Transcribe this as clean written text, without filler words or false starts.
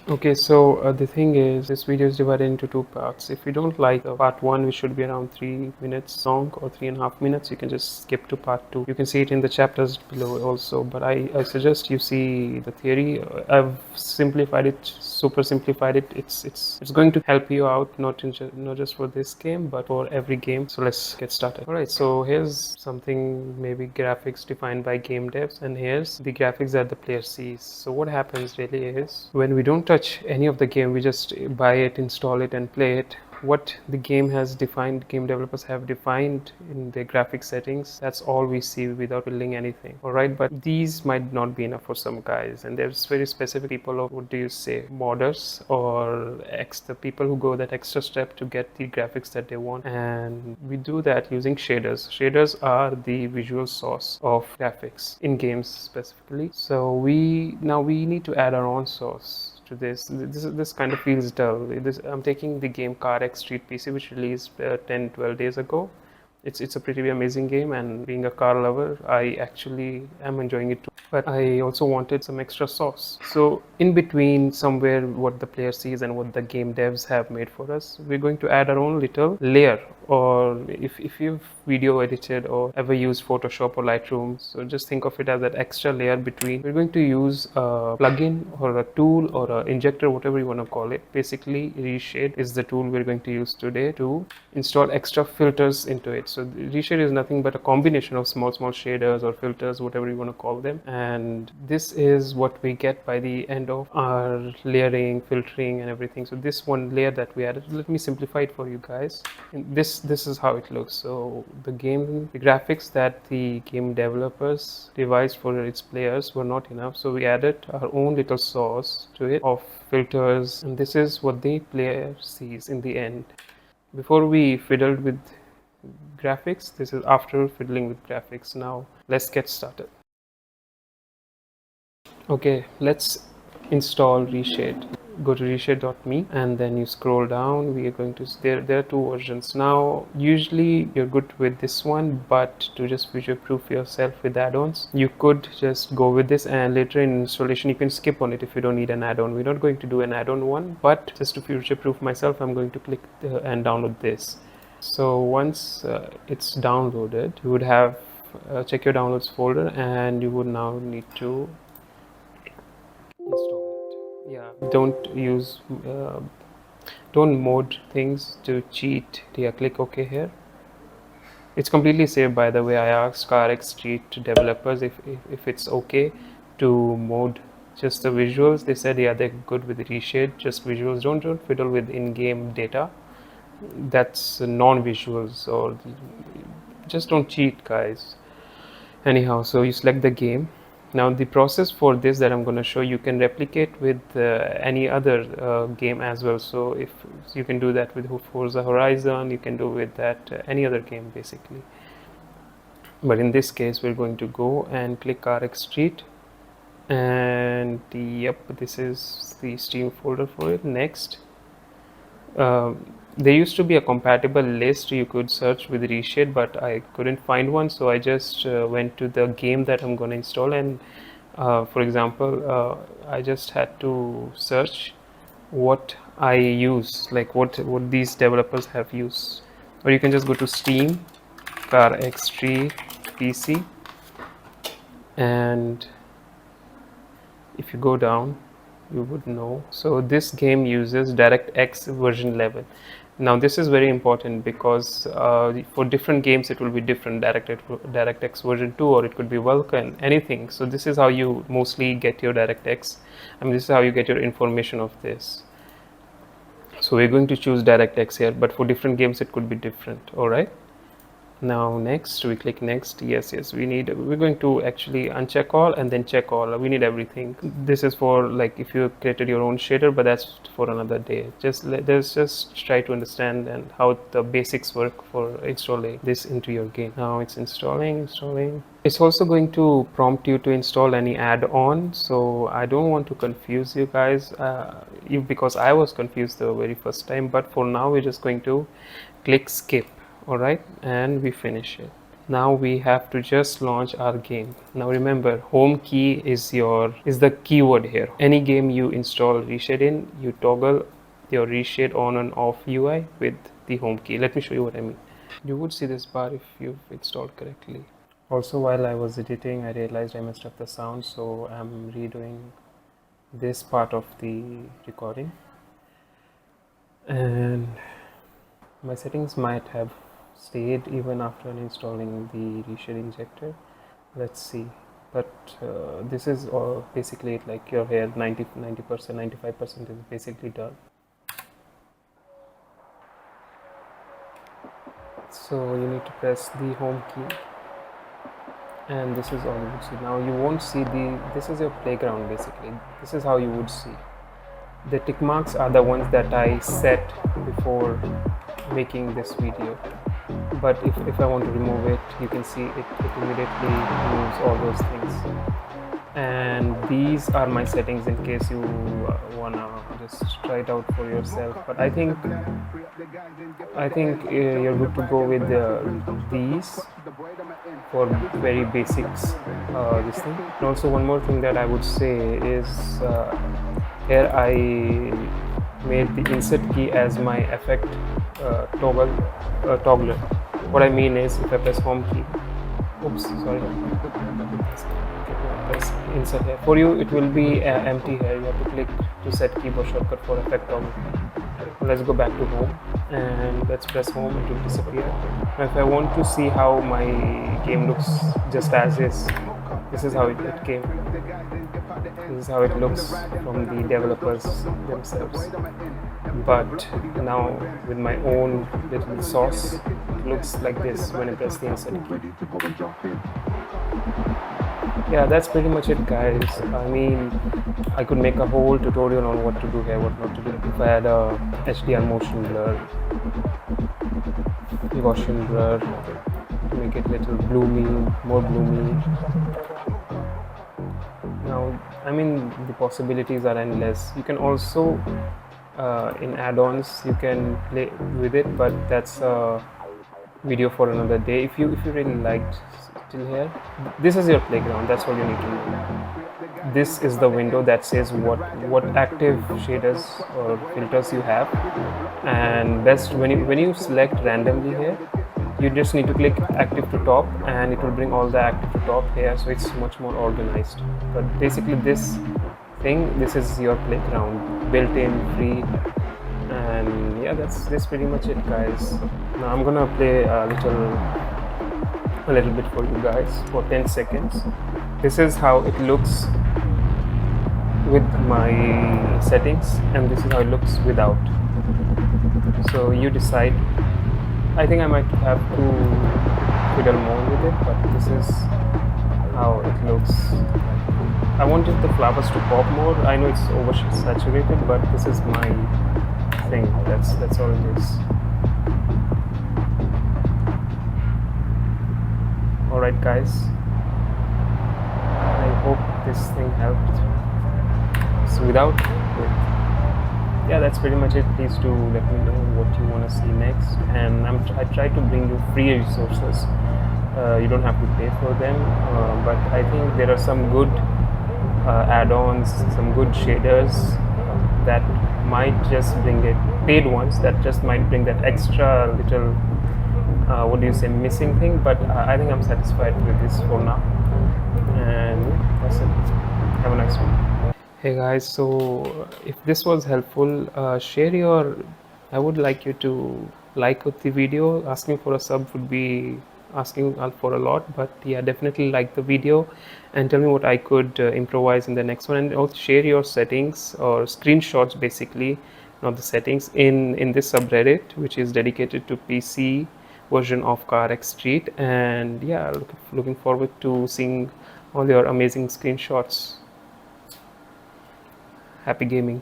Okay, so the thing is, this video is divided into two parts. If you don't like part one, which should be around 3 minutes long or 3.5 minutes, you can just skip to part two. You can see it in the chapters below also, but I suggest you see the theory. I've simplified it, super simplified it. It's going to help you out, not just for this game, but for every game. So let's get started. All right, so here's something, maybe graphics defined by game devs, and here's the graphics that the player sees. So what happens really is, when we don't touch any of the game, we just buy it, install it, and play it. What the game has defined, game developers have defined in their graphic settings, that's all we see without building anything. All right, but these might not be enough for some guys, and there's very specific people, of what do you say, modders, or the people who go that extra step to get the graphics that they want, and we do that using shaders. Shaders are the visual source of graphics in games specifically. So we need to add our own source to this kind of feels dull. I'm taking the game CarX Street PC, which released 10-12 days ago. It's a pretty amazing game, and being a car lover, I actually am enjoying it too. But I also wanted some extra sauce. So in between, somewhere what the player sees and what the game devs have made for us, we're going to add our own little layer. Or if you've video edited or ever used Photoshop or Lightroom, so just think of it as that extra layer between. We're going to use a plugin or a tool or an injector, whatever you want to call it. Basically, Reshade is the tool we're going to use today to install extra filters into it. So Reshade is nothing but a combination of small shaders or filters, whatever you want to call them, and this is what we get by the end of our layering, filtering, and everything. So this one layer that we added, let me simplify it for you guys. This is how it looks. So the graphics that the game developers devised for its players were not enough, so we added our own little sauce to it of filters, and this is what the player sees in the end. Before we fiddled with graphics, this is after fiddling with graphics. Now let's get started. Okay, let's install Reshade. Go to reshade.me and then you scroll down. We are going to, there are two versions. Now usually you're good with this one, but to just future proof yourself with add-ons, you could just go with this, and later in installation you can skip on it if you don't need an add-on. We're not going to do an add-on one, but just to future proof myself, I'm going to click and download this. So once it's downloaded, you would have check your downloads folder, and you would now need to install it. Yeah, don't mod things to cheat. Yeah, click OK here. It's completely safe, by the way. I asked CarX Street developers if it's okay to mod just the visuals. They said yeah, they're good with Reshade, just visuals. Don't fiddle with in-game data. That's non-visuals, or just don't cheat, guys. Anyhow, so you select the game. Now the process for this that I'm going to show, you can replicate with any other game as well. So if you can do that with Forza Horizon, you can do with that any other game basically. But in this case, we're going to go and click CarX Street, and yep, this is the Steam folder for it. Next, there used to be a compatible list you could search with Reshade, but I couldn't find one, so I just went to the game that I'm going to install, and for example, I just had to search what I use, like what these developers have used. Or you can just go to Steam, CarX Street PC, and if you go down, you would know. So this game uses DirectX version 11. Now this is very important because for different games it will be different, DirectX version 2, or it could be Vulkan, anything. So this is how you mostly get your DirectX. I mean, this is how you get your information of this. So we're going to choose DirectX here, but for different games it could be different. All right. Now next, we click next. Yes, we're going to actually uncheck all and then check all. We need everything. This is for like if you created your own shader, but that's for another day. Let's just try to understand and how the basics work for installing this into your game. Now it's installing. It's also going to prompt you to install any add-on, so I don't want to confuse you guys because I was confused the very first time. But for now, we're just going to click skip. All right, and we finish it. Now we have to just launch our game. Now remember, home key is the keyword here. Any game you install RESHADE in, you toggle your RESHADE on and off UI with the home key. Let me show you what I mean. You would see this bar if you've installed correctly. Also, while I was editing, I realized I messed up the sound, so I'm redoing this part of the recording. And my settings might have stayed even after installing the RESHADE injector. Let's see. But this is basically it, like your hair 90%, 95% is basically done. So you need to press the home key, and this is all you would see. Now you won't see this is your playground basically. This is how you would see. The tick marks are the ones that I set before making this video, but if I want to remove it, you can see it immediately removes all those things. And these are my settings in case you wanna just try it out for yourself. But I think you're good to go with these for very basics. This thing. And also one more thing that I would say is here I made the insert key as my effect toggler. What I mean is, if I press home key, oops, sorry, press insert here. For you, it will be empty here. You have to click to set keyboard shortcut for effect toggle. Let's go back to home and let's press home. It will disappear. Now, if I want to see how my game looks just as is, this is how it came. This is how it looks from the developers themselves. But now with my own little sauce, it looks like this when I press the insert key. Yeah, that's pretty much it, guys. I mean, I could make a whole tutorial on what to do here, what not to do. If I had a HDR motion blur, Gaussian blur, to make it little bloomy, more bloomy. Now, I mean, the possibilities are endless. You can also, in add-ons, you can play with it, but that's a video for another day. If you really liked till here, this is your playground. That's all you need to know. This is the window that says what active shaders or filters you have, and best when you select randomly here, you just need to click active to top and it will bring all the active to top here, so it's much more organized. But basically this is your playground, built-in, free. And yeah, that's pretty much it, guys. Now I'm gonna play a little bit for you guys for 10 seconds. This is how it looks with my settings, and this is how it looks without. So you decide. I think I might have to fiddle more with it, but this is how it looks. I wanted the flowers to pop more. I know it's oversaturated, but this is my thing. That's all it is. Alright, guys, I hope this thing helped. So without it, yeah, that's pretty much it. Please do let me know what you want to see next, and I try to bring you free resources. You don't have to pay for them, but I think there are some good add-ons, some good shaders that might just bring it, paid ones that just might bring that extra little what do you say, missing thing. But I think I'm satisfied with this for now, and that's it. Have a nice one. Hey guys, so if this was helpful, I would like you to like the video. Asking for a sub would be asking for a lot, but yeah, definitely like the video and tell me what I could improvise in the next one, and also share your settings or screenshots, basically not the settings, in this subreddit which is dedicated to PC version of CarX Street. And yeah, looking forward to seeing all your amazing screenshots. Happy gaming.